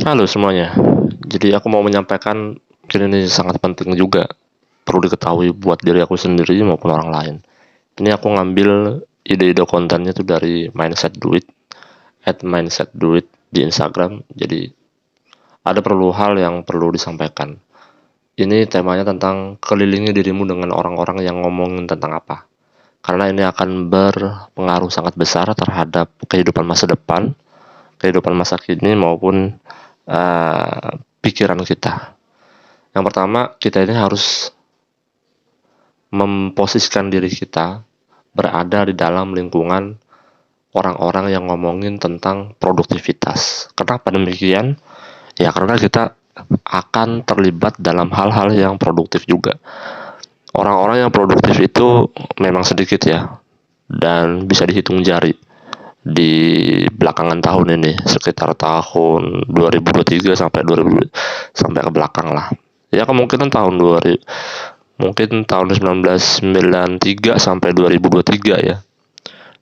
Halo semuanya. Jadi aku mau menyampaikan mungkin ini sangat penting juga, perlu diketahui buat diri aku sendiri maupun orang lain. Ini aku ngambil ide-ide kontennya tuh dari Mindset Duit, @mindsetduit di Instagram. Jadi ada perlu hal yang perlu disampaikan. Ini temanya tentang kelilingi dirimu dengan orang-orang yang ngomongin tentang apa. Karena ini akan berpengaruh sangat besar terhadap kehidupan masa depan, kehidupan masa kini maupun pikiran kita. Yang pertama, kita ini harus memposisikan diri kita berada di dalam lingkungan orang-orang yang ngomongin tentang produktivitas. Kenapa demikian? Ya karena kita akan terlibat dalam hal-hal yang produktif juga. Orang-orang yang produktif itu memang sedikit ya, dan bisa dihitung jari di belakangan tahun ini, sekitar tahun 2023 sampai 2000 sampai ke belakang lah. Ya kemungkinan tahun 2000, mungkin tahun 1993 sampai 2023 ya.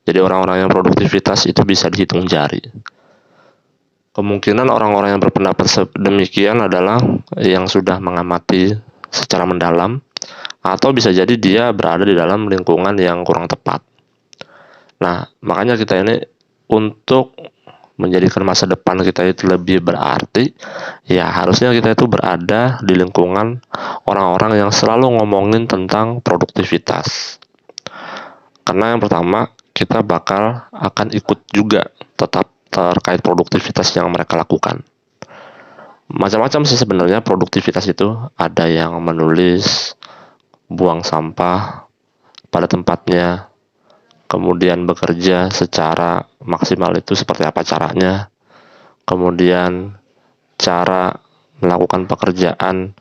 Jadi orang-orang yang produktivitas itu bisa dihitung jari. Kemungkinan orang-orang yang berpendapat demikian adalah yang sudah mengamati secara mendalam, atau bisa jadi dia berada di dalam lingkungan yang kurang tepat. Nah, makanya kita ini untuk menjadikan masa depan kita itu lebih berarti, ya harusnya kita itu berada di lingkungan orang-orang yang selalu ngomongin tentang produktivitas. Karena yang pertama, kita bakal akan ikut juga tetap terkait produktivitas yang mereka lakukan. Macam-macam sih sebenarnya produktivitas itu, ada yang menulis, buang sampah pada tempatnya, kemudian bekerja secara maksimal itu seperti apa caranya, kemudian cara melakukan pekerjaan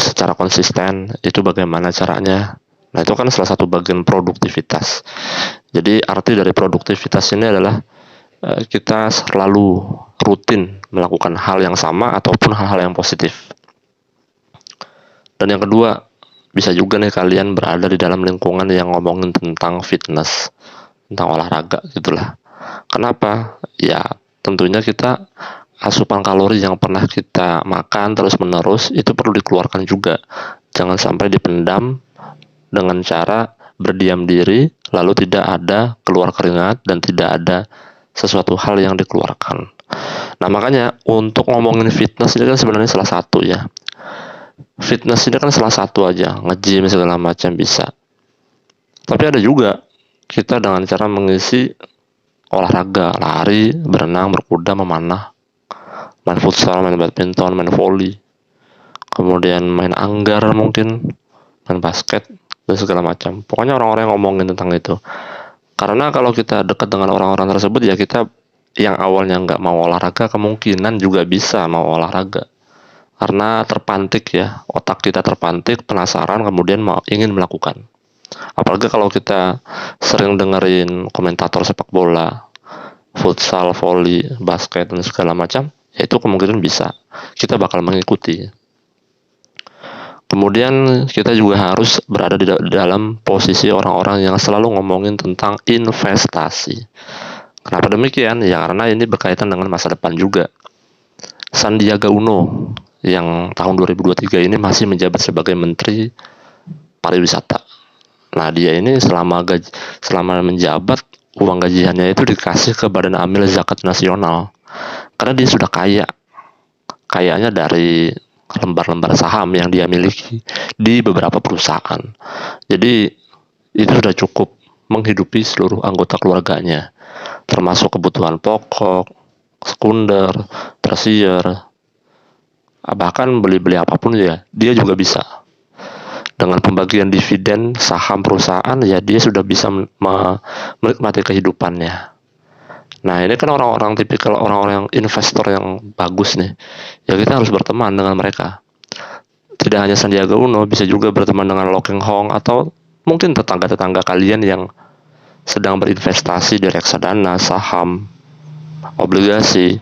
secara konsisten itu bagaimana caranya. Nah itu kan salah satu bagian produktivitas. Jadi arti dari produktivitas ini adalah kita selalu rutin melakukan hal yang sama ataupun hal-hal yang positif. Dan yang kedua, bisa juga nih kalian berada di dalam lingkungan yang ngomongin tentang fitness, tentang olahraga gitulah. Kenapa? Ya tentunya kita asupan kalori yang pernah kita makan terus-menerus itu perlu dikeluarkan juga. Jangan sampai dipendam dengan cara berdiam diri, lalu tidak ada keluar keringat dan tidak ada sesuatu hal yang dikeluarkan. Nah makanya untuk ngomongin fitness ini kan sebenarnya salah satu ya. Fitness ini kan salah satu aja, nge-gym segala macam bisa. Tapi ada juga kita dengan cara mengisi olahraga, lari, berenang, berkuda, memanah, main futsal, main badminton, main volley, kemudian main anggar mungkin, main basket, dan segala macam. Pokoknya orang-orang yang ngomongin tentang itu. Karena kalau kita dekat dengan orang-orang tersebut ya kita yang awalnya nggak mau olahraga kemungkinan juga bisa mau olahraga. Karena terpantik ya, otak kita terpantik, penasaran, kemudian ingin melakukan. Apalagi kalau kita sering dengerin komentator sepak bola, futsal, volley, basket, dan segala macam, ya itu kemungkinan bisa. Kita bakal mengikuti. Kemudian kita juga harus berada di dalam posisi orang-orang yang selalu ngomongin tentang investasi. Kenapa demikian? Ya karena ini berkaitan dengan masa depan juga. Sandiaga Uno yang tahun 2023 ini masih menjabat sebagai Menteri Pariwisata. Nah dia ini selama menjabat, uang gajiannya itu dikasih ke Badan Amil Zakat Nasional. Karena dia sudah kayaknya dari lembar-lembar saham yang dia miliki di beberapa perusahaan. Jadi itu sudah cukup menghidupi seluruh anggota keluarganya, termasuk kebutuhan pokok, sekunder, tersier, bahkan beli-beli apapun ya dia juga bisa. Dengan pembagian dividen saham perusahaan ya dia sudah bisa menikmati kehidupannya. Nah ini kan orang-orang tipikal orang-orang yang investor yang bagus nih, ya kita harus berteman dengan mereka. Tidak hanya Sandiaga Uno, bisa juga berteman dengan Lo Keng Hong atau mungkin tetangga-tetangga kalian yang sedang berinvestasi di reksadana, saham, obligasi.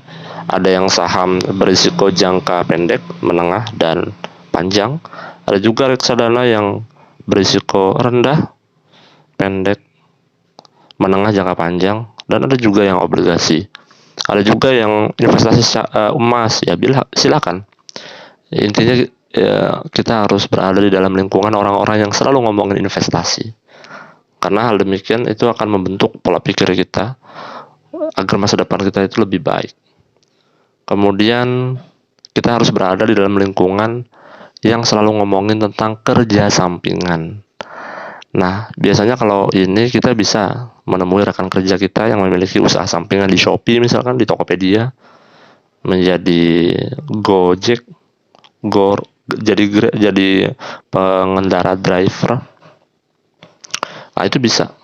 Ada yang saham berisiko jangka pendek, menengah, dan panjang. Ada juga reksadana yang berisiko rendah, pendek, menengah, jangka panjang. Dan ada juga yang obligasi. Ada juga yang investasi emas, ya silakan. Intinya ya, kita harus berada di dalam lingkungan orang-orang yang selalu ngomongin investasi. Karena hal demikian itu akan membentuk pola pikir kita agar masa depan kita itu lebih baik. Kemudian kita harus berada di dalam lingkungan yang selalu ngomongin tentang kerja sampingan. Nah, biasanya kalau ini kita bisa menemui rekan kerja kita yang memiliki usaha sampingan di Shopee misalkan, di Tokopedia, menjadi Gojek, jadi pengendara driver. Nah, itu bisa.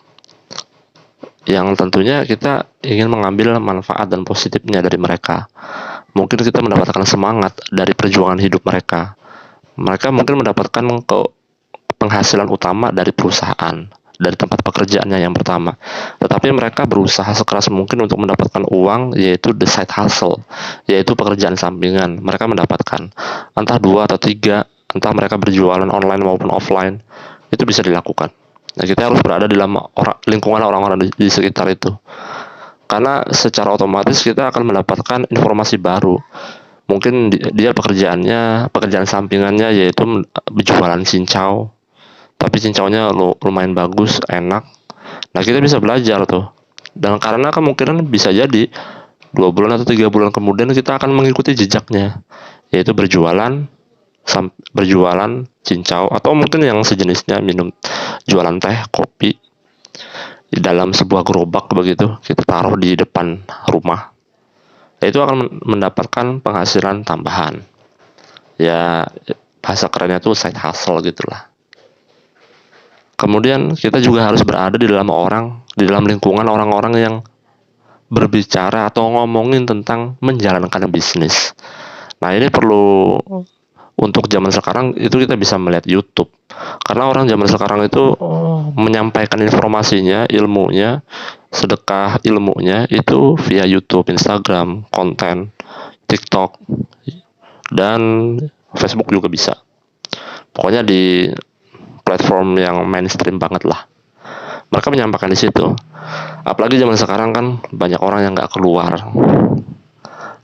Yang tentunya kita ingin mengambil manfaat dan positifnya dari mereka. Mungkin kita mendapatkan semangat dari perjuangan hidup mereka. Mereka mungkin mendapatkan penghasilan utama dari perusahaan, dari tempat pekerjaannya yang pertama. Tetapi mereka berusaha sekeras mungkin untuk mendapatkan uang, yaitu the side hustle, yaitu pekerjaan sampingan. Mereka mendapatkan entah 2 atau 3, entah mereka berjualan online maupun offline, itu bisa dilakukan. Nah, kita harus berada di dalam lingkungan orang-orang di sekitar itu. Karena secara otomatis kita akan mendapatkan informasi baru. Mungkin dia pekerjaan sampingannya yaitu berjualan cincau, tapi cincaunya lumayan bagus, enak. Nah, kita bisa belajar tuh. Dan karena kemungkinan bisa jadi 2 bulan atau 3 bulan kemudian kita akan mengikuti jejaknya, yaitu berjualan cincau atau mungkin yang sejenisnya, jualan teh, kopi di dalam sebuah gerobak begitu, kita taruh di depan rumah. Itu akan mendapatkan penghasilan tambahan. Ya, bahasa kerennya tuh side hustle gitulah. Kemudian kita juga harus berada di dalam lingkungan orang-orang yang berbicara atau ngomongin tentang menjalankan bisnis. Nah, ini perlu. Untuk zaman sekarang itu kita bisa melihat YouTube. Karena orang zaman sekarang itu menyampaikan informasinya, ilmunya, sedekah ilmunya itu via YouTube, Instagram, konten, TikTok, dan Facebook juga bisa. Pokoknya di platform yang mainstream banget lah. Mereka menyampaikan di situ. Apalagi zaman sekarang kan banyak orang yang nggak keluar.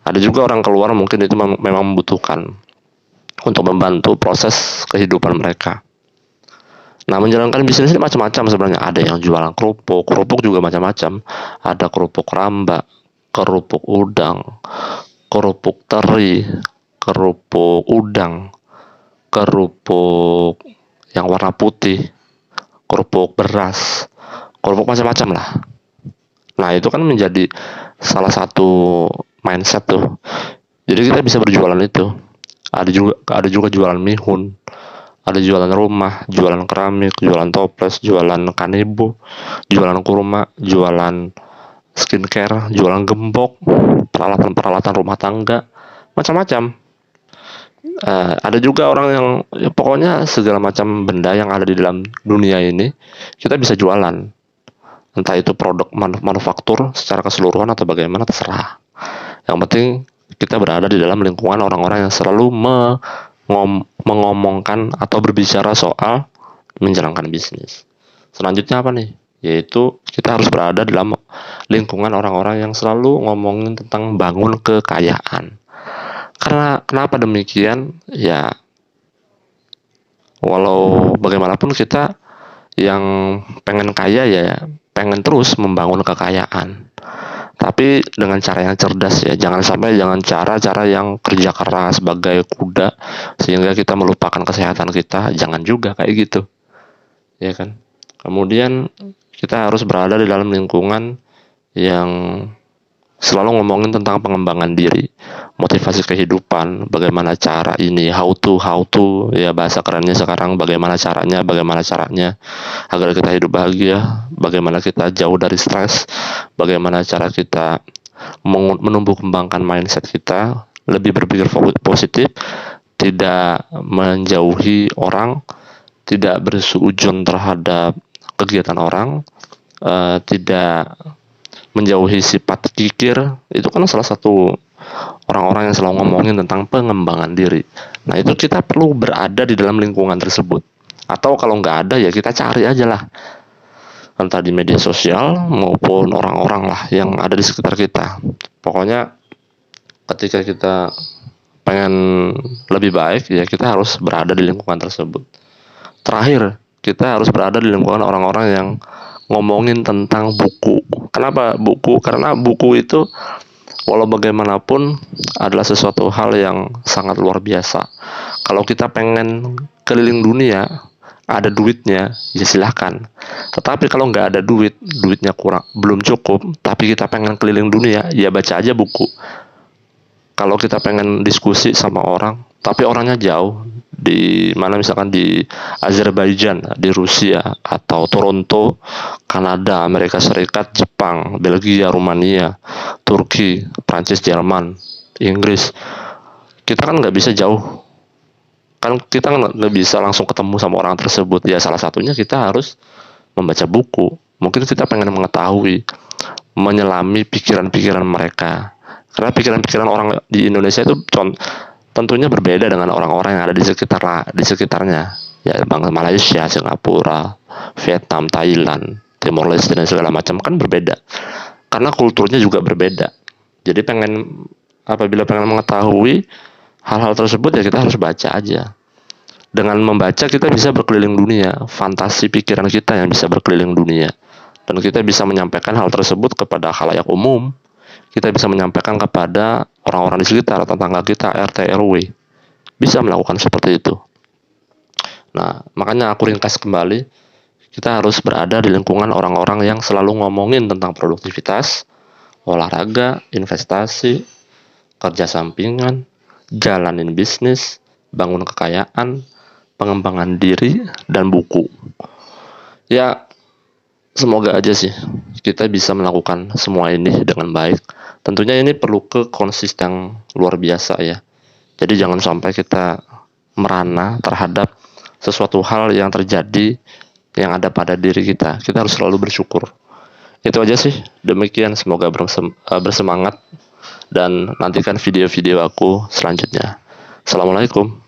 Ada juga orang keluar mungkin itu memang membutuhkan untuk membantu proses kehidupan mereka. Nah, menjalankan bisnis ini macam-macam sebenarnya. Ada yang jualan kerupuk juga macam-macam. Ada kerupuk ramba, kerupuk udang, kerupuk teri, kerupuk udang, kerupuk yang warna putih, kerupuk beras, kerupuk macam-macam lah. Nah, itu kan menjadi salah satu mindset tuh. Jadi kita bisa berjualan itu. Ada juga jualan mihun, ada jualan rumah, jualan keramik, jualan toples, jualan kanebo, jualan kurma, jualan skincare, jualan gembok, peralatan rumah tangga, macam-macam. Ada juga orang yang pokoknya segala macam benda yang ada di dalam dunia ini kita bisa jualan. Entah itu produk manufaktur secara keseluruhan atau bagaimana, terserah. Yang penting kita berada di dalam lingkungan orang-orang yang selalu mengomongkan atau berbicara soal menjalankan bisnis. Selanjutnya apa nih? Yaitu kita harus berada dalam lingkungan orang-orang yang selalu ngomongin tentang bangun kekayaan. Karena kenapa demikian? Ya, walau bagaimanapun kita yang pengen kaya ya pengen terus membangun kekayaan. Tapi dengan cara yang cerdas ya, jangan sampai cara yang kerja keras sebagai kuda sehingga kita melupakan kesehatan kita, jangan juga kayak gitu. Ya kan? Kemudian kita harus berada di dalam lingkungan yang selalu ngomongin tentang pengembangan diri, motivasi kehidupan, bagaimana cara ini, how to, ya bahasa kerennya sekarang, bagaimana caranya agar kita hidup bahagia, bagaimana kita jauh dari stres, bagaimana cara kita menumbuh kembangkan mindset kita, lebih berpikir positif, tidak menjauhi orang, tidak bersuudzon terhadap kegiatan orang, tidak menjauhi sifat kikir. Itu kan salah satu orang-orang yang selalu ngomongin tentang pengembangan diri. Nah, itu kita perlu berada di dalam lingkungan tersebut. Atau kalau nggak ada ya kita cari aja lah, entah di media sosial maupun orang-orang lah yang ada di sekitar kita. Pokoknya ketika kita pengen lebih baik, ya kita harus berada di lingkungan tersebut. Terakhir, kita harus berada di lingkungan orang-orang yang ngomongin tentang buku. Kenapa buku? Karena buku itu walau bagaimanapun adalah sesuatu hal yang sangat luar biasa. Kalau kita pengen keliling dunia, ada duitnya, ya silahkan. Tetapi kalau nggak ada duitnya kurang, belum cukup, tapi kita pengen keliling dunia, ya baca aja buku. Kalau kita pengen diskusi sama orang, tapi orangnya jauh, di mana misalkan di Azerbaijan, di Rusia, atau Toronto, Kanada, Amerika Serikat, Jepang, Belgia, Rumania, Turki, Prancis, Jerman, Inggris, kita kan nggak bisa jauh, kan kita nggak bisa langsung ketemu sama orang tersebut. Ya salah satunya kita harus membaca buku. Mungkin kita pengen mengetahui, menyelami pikiran-pikiran mereka, karena pikiran-pikiran orang di Indonesia itu tentunya berbeda dengan orang-orang yang ada di sekitarnya. Ya, Malaysia, Singapura, Vietnam, Thailand, Timor Leste dan segala macam kan berbeda. Karena kulturnya juga berbeda. Jadi apabila pengen mengetahui hal-hal tersebut, ya kita harus baca aja. Dengan membaca kita bisa berkeliling dunia, fantasi pikiran kita yang bisa berkeliling dunia. Dan kita bisa menyampaikan hal tersebut kepada khalayak umum. Kita bisa menyampaikan kepada orang-orang di sekitar, tetangga kita, RT, RW. Bisa melakukan seperti itu. Nah, makanya aku ringkas kembali, kita harus berada di lingkungan orang-orang yang selalu ngomongin tentang produktivitas, olahraga, investasi, kerja sampingan, jalanin bisnis, bangun kekayaan, pengembangan diri, dan buku. Ya, semoga aja sih kita bisa melakukan semua ini dengan baik. Tentunya ini perlu konsisten luar biasa ya. Jadi jangan sampai kita merana terhadap sesuatu hal yang terjadi yang ada pada diri kita. Kita harus selalu bersyukur. Itu aja sih. Demikian, semoga bersemangat dan nantikan video-video aku selanjutnya. Assalamualaikum.